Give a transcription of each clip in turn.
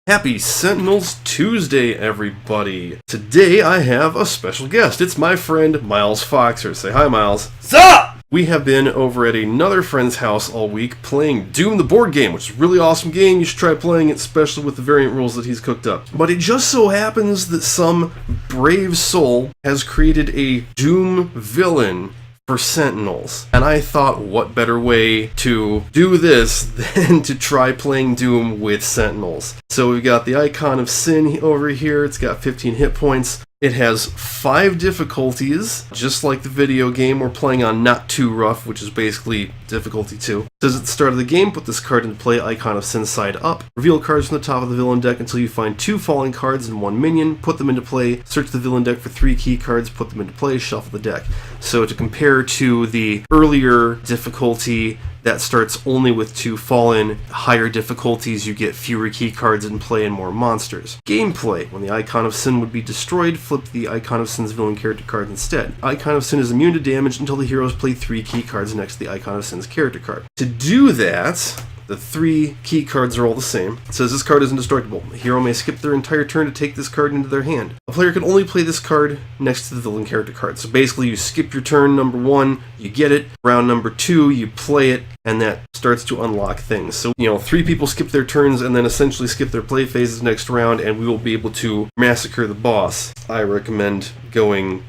Happy Sentinels Tuesday, everybody. Today I have a special guest. It's my friend Miles Foxer. Say hi, Miles. Sup? We have been over at another friend's house all week playing Doom the board game, which is a really awesome game. You should try playing it, especially with the variant rules that he's cooked up. But it just so happens that some brave soul has created a Doom villain for Sentinels. And I thought, what better way to do this than to try playing Doom with Sentinels. So we've got the Icon of Sin over here. It's got 15 hit points. It has 5 difficulties, just like the video game. We're playing on Not Too Rough, which is basically difficulty 2. It says at the start of the game, put this card into play, Icon of Sin side up. Reveal cards from the top of the villain deck until you find 2 falling cards and 1 minion. Put them into play. Search the villain deck for 3 key cards. Put them into play. Shuffle the deck. So to compare to the earlier difficulty, that starts only with 2 fallen. Higher difficulties, you get fewer key cards in play and more monsters. Gameplay. When the Icon of Sin would be destroyed, flip the Icon of Sin's villain character card instead. Icon of Sin is immune to damage until the heroes play 3 key cards next to the Icon of Sin's character card. To do that, the 3 key cards are all the same. It says this card is indestructible. A hero may skip their entire turn to take this card into their hand. A player can only play this card next to the villain character card. So basically you skip your turn number 1, you get it. Round number 2, you play it, and that starts to unlock things. So, 3 people skip their turns and then essentially skip their play phases next round, and we will be able to massacre the boss. I recommend going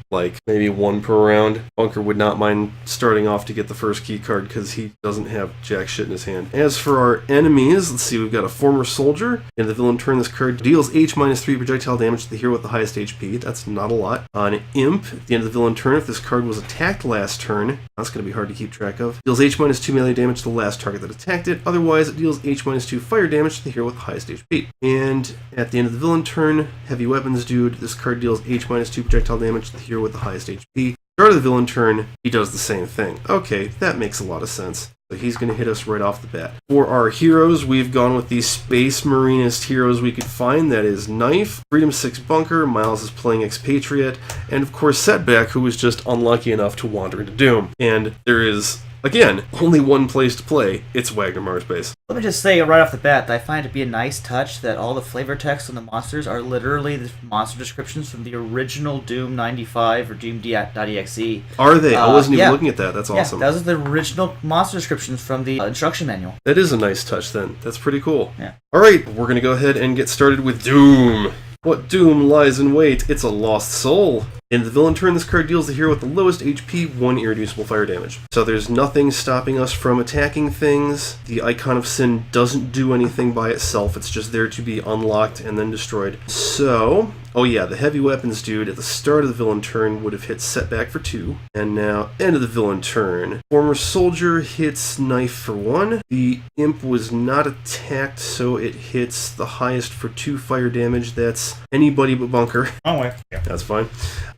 maybe 1 per round. Bunker would not mind starting off to get the first key card because he doesn't have jack shit in his hand. As for our enemies, let's see, we've got a former soldier. In the villain turn, this card deals H-3 projectile damage to the hero with the highest HP. That's not a lot. An imp, at the end of the villain turn, if this card was attacked last turn, that's going to be hard to keep track of. Deals H-2 melee damage to the last target that attacked it. Otherwise, it deals H-2 fire damage to the hero with the highest HP. And at the end of the villain turn, heavy weapons dude, this card deals H-2 projectile damage to the hero with the highest HP. Start of the villain turn, he does the same thing. Okay, that makes a lot of sense. So he's going to hit us right off the bat. For our heroes, we've gone with the Space Marinist heroes we could find. That is Knife, Freedom 6 Bunker, Miles is playing Expatriate, and of course Setback, who was just unlucky enough to wander into Doom. And there is, again, only one place to play. It's Wagner Mars Base. Let me just say right off the bat that I find it to be a nice touch that all the flavor text on the monsters are literally the monster descriptions from the original Doom 95 or Doom.exe. Are they? I wasn't even looking at that. That's awesome. Yeah, those are the original monster descriptions from the instruction manual. That is a nice touch then. That's pretty cool. Yeah. Alright, we're going to go ahead and get started with Doom. What doom lies in wait? It's a lost soul. In the villain turn, this card deals the hero with the lowest HP 1 irreducible fire damage. So there's nothing stopping us from attacking things. The Icon of Sin doesn't do anything by itself. It's just there to be unlocked and then destroyed. So, the heavy weapons dude at the start of the villain turn would have hit Setback for 2. And now, end of the villain turn. Former soldier hits Knife for 1. The imp was not attacked, so it hits the highest for 2 fire damage. That's anybody but Bunker. Oh, wait. Yeah. That's fine.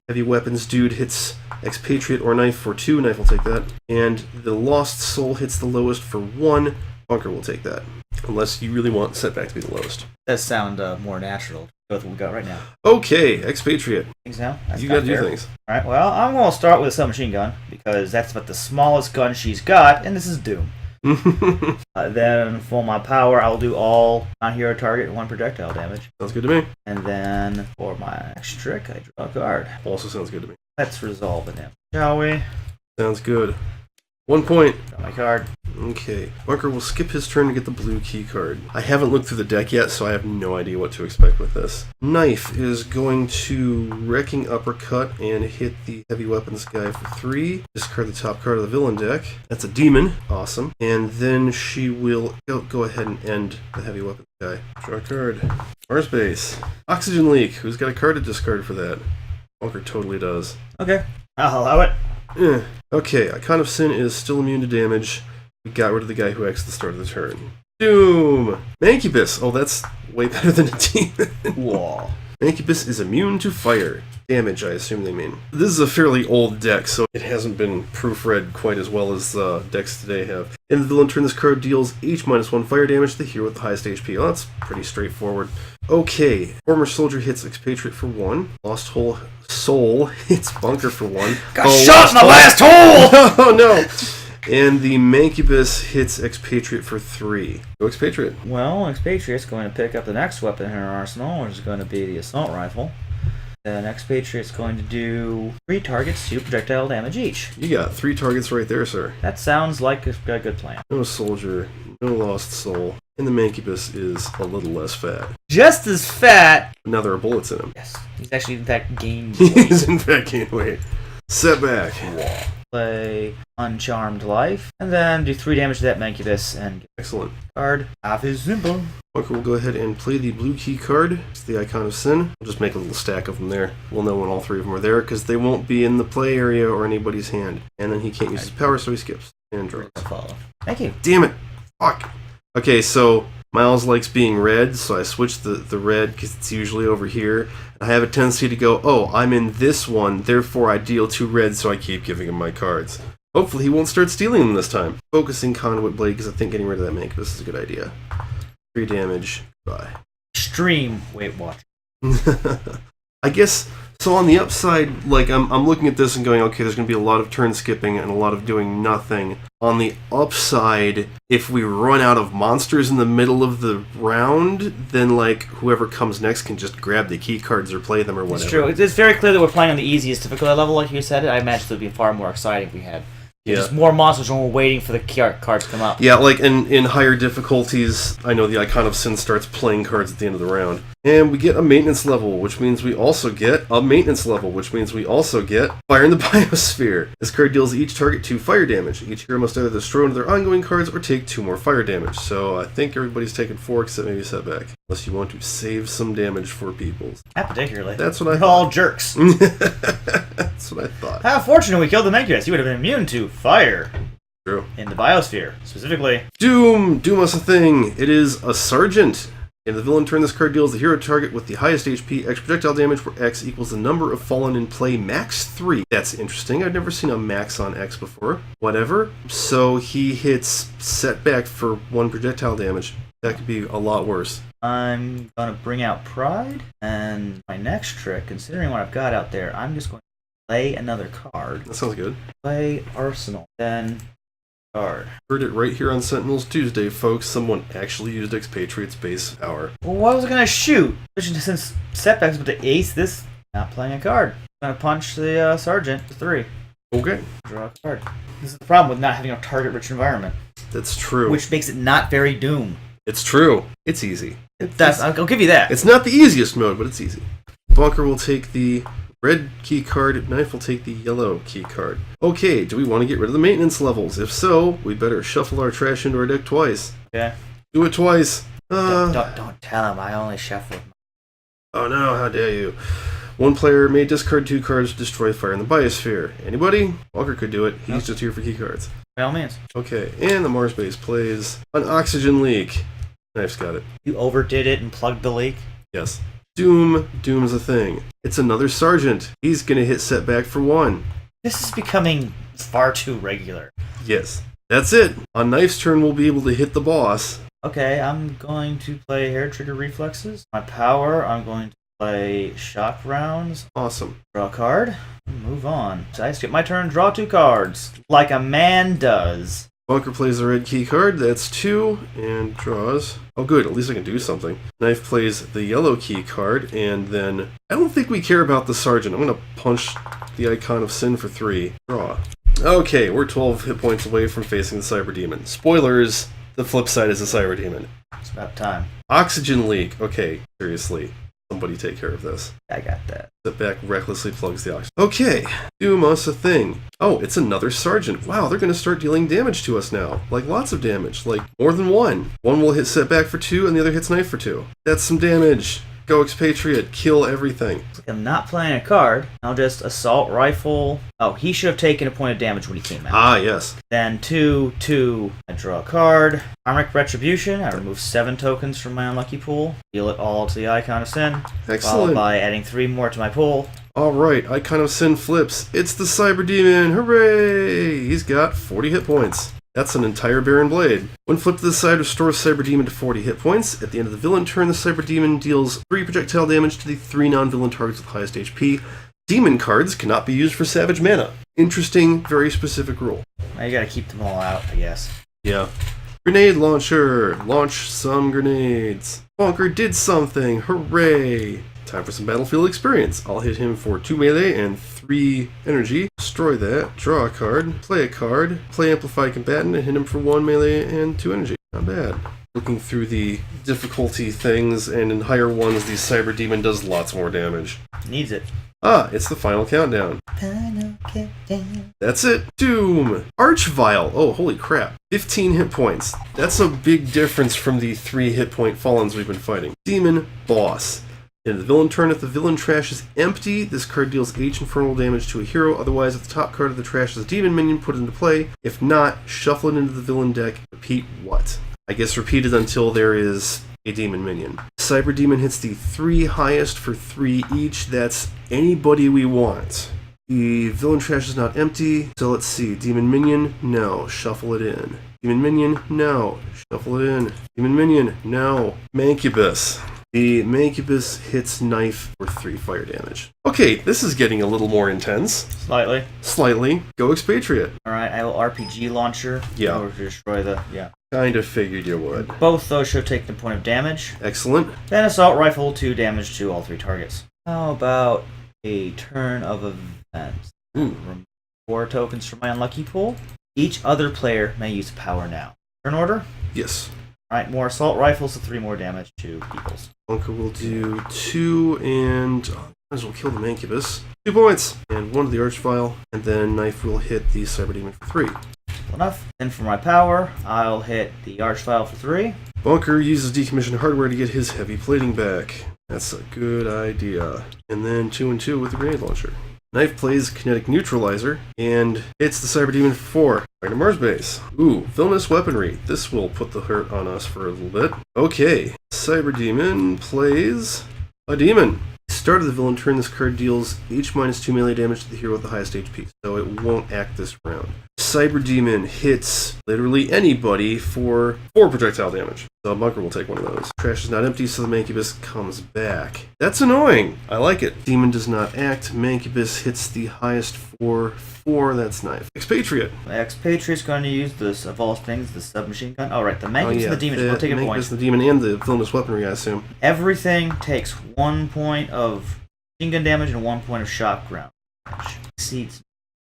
Heavy weapons dude hits Expatriate or Knife for 2. Knife will take that. And the Lost Soul hits the lowest for 1. Bunker will take that. Unless you really want Setback to be the lowest. That sound more natural. That's what we got right now. Okay, Expatriate. Things now? You gotta do things. Alright, well, I'm going to start with a submachine gun, because that's about the smallest gun she's got, and this is Doom. Then for my power, I'll do all non-hero target 1 projectile damage. Sounds good to me. And then for my action trick, I draw a card. Also sounds good to me. Let's resolve the damage, shall we? Sounds good. 1 point. Draw my card. Okay. Bunker will skip his turn to get the blue key card. I haven't looked through the deck yet, so I have no idea what to expect with this. Knife is going to Wrecking Uppercut and hit the heavy weapons guy for 3. Discard the top card of the villain deck. That's a demon. Awesome. And then she will go ahead and end the heavy weapons guy. Draw a card. Mars Base. Oxygen Leak. Who's got a card to discard for that? Bunker totally does. Okay. I'll allow it. Okay, Icon of Sin is still immune to damage. We got rid of the guy who acts at the start of the turn. Doom! Mancubus! Oh, that's way better than a demon. Whoa. Mancubus is immune to fire. Damage, I assume they mean. This is a fairly old deck, so it hasn't been proofread quite as well as decks today have. In the villain turn, this card deals H-1 fire damage to the hero with the highest HP. Oh, that's pretty straightforward. Okay, former soldier hits Expatriate for 1. Lost Soul hits Bunker for 1. Got shot in the last hole! Oh no! And the Mancubus hits Expatriate for 3. Go Expatriate. Well, Expatriate's going to pick up the next weapon in her arsenal, which is going to be the assault rifle. The Expatriate's going to do 3 targets, 2 projectile damage each. You got 3 targets right there, sir. That sounds like a good plan. No soldier, no lost soul. And the Mancubus is a little less fat. Just as fat! Now there are bullets in him. Yes, he's actually in fact gained He's in fact gained weight. Setback. Play Uncharmed Life, and then do 3 damage to that Mancubus and get Excellent. a card off his symbol. Bunker will go ahead and play the blue key card. It's the Icon of Sin. We'll just make a little stack of them there. We'll know when all 3 of them are there, because they won't be in the play area or anybody's hand. And then he can't use his power, so he skips. And draws. Thank you. Damn it! Fuck! Okay, so Miles likes being red, so I switched the red because it's usually over here. I have a tendency to go, oh, I'm in this one, therefore I deal 2 red, so I keep giving him my cards. Hopefully he won't start stealing them this time. Focusing Conduit Blade, because I think getting rid of that Mancubus is a good idea. 3 damage. Bye. Extreme Weight Watcher. I guess, so on the upside, like, I'm looking at this and going, okay, there's going to be a lot of turn skipping and a lot of doing nothing. On the upside, if we run out of monsters in the middle of the round, then, like, whoever comes next can just grab the key cards or play them or whatever. It's true. It's very clear that we're playing on the easiest difficulty level, like you said. I imagine it would be far more exciting if we had just more monsters when we're waiting for the cards to come up. Yeah, like, in higher difficulties, I know the Icon of Sin starts playing cards at the end of the round. And we get a maintenance level, which means we also get a maintenance level, which means we also get Fire in the Biosphere. This card deals each target 2 fire damage. Each hero must either destroy one of their ongoing cards or take 2 more fire damage. So I think everybody's taking 4 except maybe Setback. Unless you want to save some damage for people. Not particularly. That's what I We're thought. all jerks. That's what I thought. How fortunate we killed the Mancubus. He would have been immune to fire. True. In the Biosphere, specifically. Doom! Doom is a thing. It is a Sergeant. In the villain turn, this card deals the hero target with the highest HP, X projectile damage, where X equals the number of fallen in play, max 3. That's interesting. I've never seen a max on X before. Whatever. So he hits Setback for 1 projectile damage. That could be a lot worse. I'm going to bring out Pride, and my next trick, considering what I've got out there, I'm just going to play another card. That sounds good. Play Arsenal. Then card. Heard it right here on Sentinels Tuesday, folks. Someone actually used Expatriate's base power. Well, what was I going to shoot? Since Setback's about to ace this, not playing a card. I'm going to punch the Sergeant for 3. Okay. Draw a card. This is the problem with not having a target-rich environment. That's true. Which makes it not very Doom. It's true. It's easy. I'll give you that. It's not the easiest mode, but it's easy. Bunker will take the red key card. Knife will take the yellow key card. Okay, do we want to get rid of the maintenance levels? If so, we better shuffle our trash into our deck twice. Yeah. Do it twice. Don't tell him. I only shuffled. Oh no, how dare you. 1 player may discard 2 cards to destroy Fire in the Biosphere. Anybody? Walker could do it. He's just here for key cards. By all means. Okay, and the Mars base plays an oxygen leak. Knife's got it. You overdid it and plugged the leak? Yes. Doom. Doom's a thing. It's another Sergeant. He's gonna hit Setback for 1. This is becoming far too regular. Yes. That's it. On Knife's turn, we'll be able to hit the boss. Okay, I'm going to play Hair Trigger Reflexes. My power, I'm going to play Shock Rounds. Awesome. Draw a card. Move on. So I skip my turn, draw 2 cards. Like a man does. Bunker plays the red key card. That's 2. And draws. Oh good, at least I can do something. Knife plays the yellow key card. And then... I don't think we care about the Sergeant. I'm going to punch the Icon of Sin for 3. Draw. Okay, we're 12 hit points away from facing the Cyber Demon. Spoilers, the flip side is the Cyber Demon. It's about time. Oxygen leak. Okay, seriously. Somebody take care of this. I got that. Setback recklessly plugs the oxygen. Okay, Doom us a thing. Oh, it's another Sergeant. Wow, they're going to start dealing damage to us now. Like, lots of damage. Like, more than 1. 1 will hit Setback for 2, and the other hits Knife for 2. That's some damage. Go Expatriate. Kill everything. I'm not playing a card. I'll just Assault Rifle. Oh, he should have taken a point of damage when he came out. Ah, yes. Then 2, I draw a card. Karmic Retribution. I remove 7 tokens from my unlucky pool. Deal it all to the Icon of Sin. Excellent. Followed by adding 3 more to my pool. Alright, Icon of Sin flips. It's the Cyber Demon. Hooray! He's got 40 hit points. That's an entire Baron Blade. When flipped to the side, restores Cyber Demon to 40 hit points. At the end of the villain turn, the Cyber Demon deals 3 projectile damage to the 3 non-villain targets with highest HP. Demon cards cannot be used for Savage Mana. Interesting, very specific rule. Now you gotta keep them all out, I guess. Yeah. Grenade launcher. Launch some grenades. Bonker did something. Hooray. Time for some battlefield experience. I'll hit him for 2 melee and 3 energy. Destroy that. Draw a card. Play a card. Play Amplified Combatant and hit him for 1 melee and 2 energy. Not bad. Looking through the difficulty things, and in higher ones, the Cyber Demon does lots more damage. Needs it. Ah, it's the final countdown. Final countdown. That's it. Doom. Archvile. Oh, holy crap. 15 hit points. That's a big difference from the 3 hit point fallens we've been fighting. Demon Boss. In the villain turn, if the villain trash is empty, this card deals H infernal damage to a hero. Otherwise, if the top card of the trash is a demon minion, put it into play. If not, shuffle it into the villain deck. Repeat what? I guess repeat it until there is a demon minion. Cyber Demon hits the 3 highest for 3 each. That's anybody we want. The villain trash is not empty, so let's see. Demon minion? No. Shuffle it in. Demon minion? No. Shuffle it in. Demon minion? No. Mancubus. The Mancubus hits knife for 3 fire damage. Okay, this is getting a little more intense. Slightly. Slightly. Go Expatriate. Alright, I will RPG launcher. Yeah. In order to destroy the... Yeah. Kind of figured you would. Both those should take the point of damage. Excellent. Then Assault Rifle, 2 damage to all 3 targets. How about a turn of events? Remove 4 tokens from my unlucky pool. Each other player may use power now. Turn order? Yes. Alright, more Assault Rifles, so 3 more damage to Peoples. Bunker will do 2 and... might as well kill the Mancubus. 2 points! And 1 to the Archvile. And then Knife will hit the Cyber Demon for 3. Enough. Then for my power, I'll hit the Archvile for 3. Bunker uses decommissioned hardware to get his heavy plating back. That's a good idea. And then 2 and 2 with the grenade launcher. Knife plays Kinetic Neutralizer and hits the Cyber Demon for 4. Back to Mars base. Ooh, Villainous Weaponry. This will put the hurt on us for a little bit. Okay, Cyber Demon plays a demon. Start of the villain turn, this card deals H minus 2 melee damage to the hero with the highest HP, so it won't act this round. Cyber Demon hits literally anybody for 4 projectile damage. So Bunker will take one of those. Trash is not empty, so the Mancubus comes back. That's annoying. I like it. Demon does not act. Mancubus hits the highest for 4. That's Knife. Expatriate. Expatriate's going to use this, of all things, the submachine gun. Oh, right, the Mancubus and the Demon will take a point. Mancubus, the Demon, and the Villainous Weaponry, I assume. Everything takes 1 point of machine gun damage and 1 point of shock ground damage. Exceeds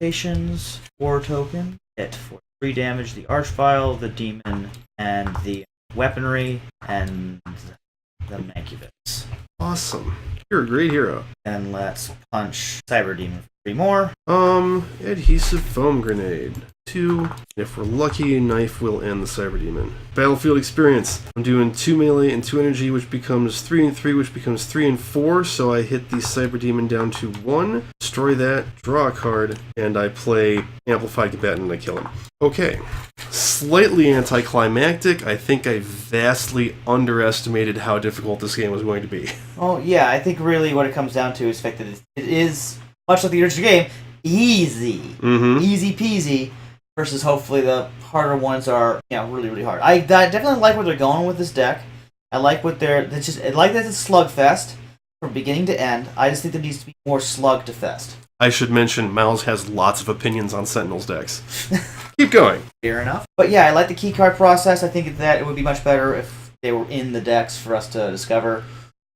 stations, 4 token, hit for 3 damage, the Archvile, the Demon, and the Weaponry, and the Mancubus. Awesome. You're a great hero. And let's punch Cyber Demon for 3 more. Adhesive Foam Grenade. 2. If we're lucky, Knife will end the Cyber Demon. Battlefield Experience. I'm doing 2 melee and 2 energy, which becomes 3 and 3, which becomes 3 and 4, so I hit the Cyber Demon down to 1, destroy that, draw a card, and I play Amplified Combatant and I kill him. Okay. Slightly anticlimactic. I think I vastly underestimated how difficult this game was going to be. Oh, yeah, I think really what it comes down to is the fact that it is, much like the original game, easy. Mm-hmm. Easy peasy. Versus hopefully the harder ones are, really, really hard. I definitely like where they're going with this deck. I like what I like that it's slugfest from beginning to end. I just think there needs to be more slug to fest. I should mention, Miles has lots of opinions on Sentinels decks. Keep going. Fair enough. But yeah, I like the keycard process. I think that it would be much better if they were in the decks for us to discover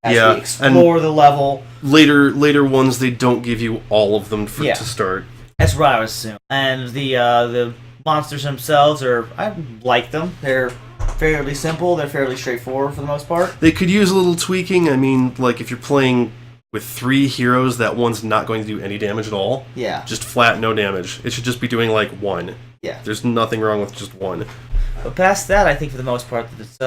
as we explore the level. Later ones, they don't give you all of them to start. That's what I would assume. And the monsters themselves I like them. They're fairly simple. They're fairly straightforward for the most part. They could use a little tweaking. I mean, like if you're playing with 3 heroes, that one's not going to do any damage at all. Yeah. Just flat, no damage. It should just be doing like 1. Yeah. There's nothing wrong with just 1. But past that, I think for the most part, it's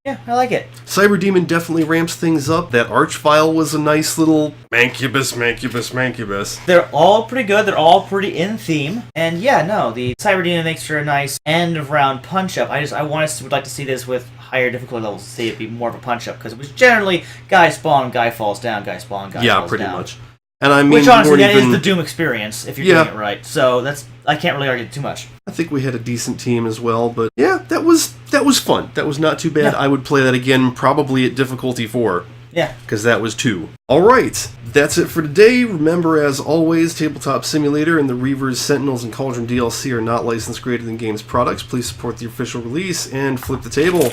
I like it. Cyber Demon definitely ramps things up. That Archvile was a nice little Mancubus. They're all pretty good. They're all pretty in theme. And the Cyber Demon makes for a nice end of round punch up. I would like to see this with higher difficulty levels to see it be more of a punch up, because it was generally guy spawn, guy falls down, guy spawn, guy falls down. Yeah, pretty much. And I mean, which honestly, that is the Doom experience if you're doing it right. So I can't really argue too much. I think we had a decent team as well, but yeah, that was fun. That was not too bad. Yeah. I would play that again, probably at difficulty 4. Yeah. Because that was 2. Alright, that's it for today. Remember, as always, Tabletop Simulator and the Reavers, Sentinels, and Cauldron DLC are not licensed, graded in games products. Please support the official release and flip the table.